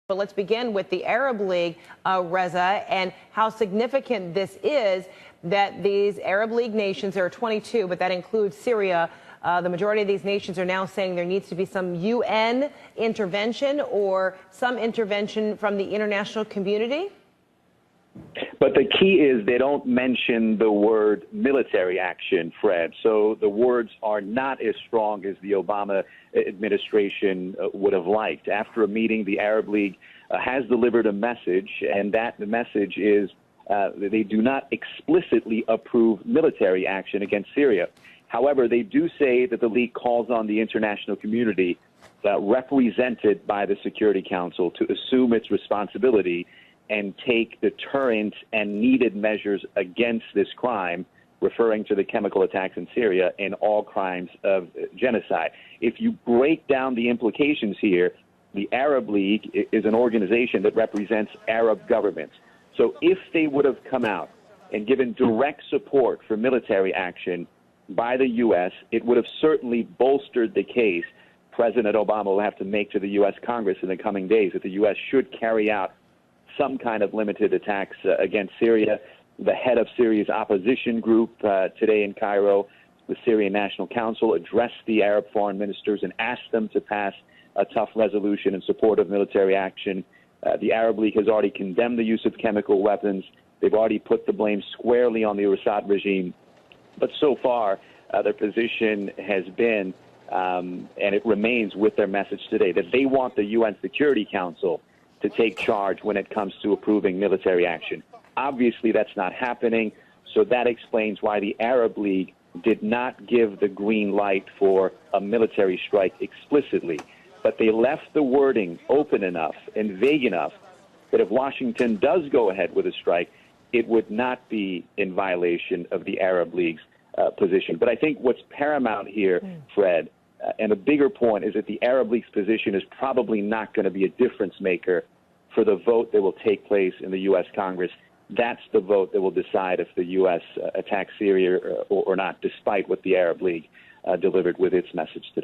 But let's begin with the Arab League, Reza, and how significant this is that these Arab League nations, there are 22, but that includes Syria. The majority of these nations are now saying there needs to be some UN intervention or some intervention from the international community. But the key is they don't mention the word military action, Fred. So the words are not as strong as the Obama administration would have liked. After a meeting, the Arab League has delivered a message, and that message is they do not explicitly approve military action against Syria. However, they do say that the League calls on the international community represented by the Security Council to assume its responsibility and take deterrent and needed measures against this crime, referring to the chemical attacks in Syria and all crimes of genocide. If you break down the implications here, the Arab League is an organization that represents Arab governments. So if they would have come out and given direct support for military action by the U.S., it would have certainly bolstered the case President Obama will have to make to the U.S. Congress in the coming days that the U.S. should carry out some kind of limited attacks against Syria. The head of Syria's opposition group today in Cairo, the Syrian National Council, addressed the Arab foreign ministers and asked them to pass a tough resolution in support of military action. The Arab League has already condemned the use of chemical weapons. They've already put the blame squarely on the Assad regime. But so far, their position has been, and it remains with their message today, that they want the UN Security Council to take charge when it comes to approving military action. Obviously, that's not happening, so that explains why the Arab League did not give the green light for a military strike explicitly. But they left the wording open enough and vague enough that if Washington does go ahead with a strike, it would not be in violation of the Arab League's position. But I think what's paramount here, Fred, and a bigger point is that the Arab League's position is probably not going to be a difference maker for the vote that will take place in the U.S. Congress. That's the vote that will decide if the U.S. attacks Syria or not, despite what the Arab League delivered with its message today.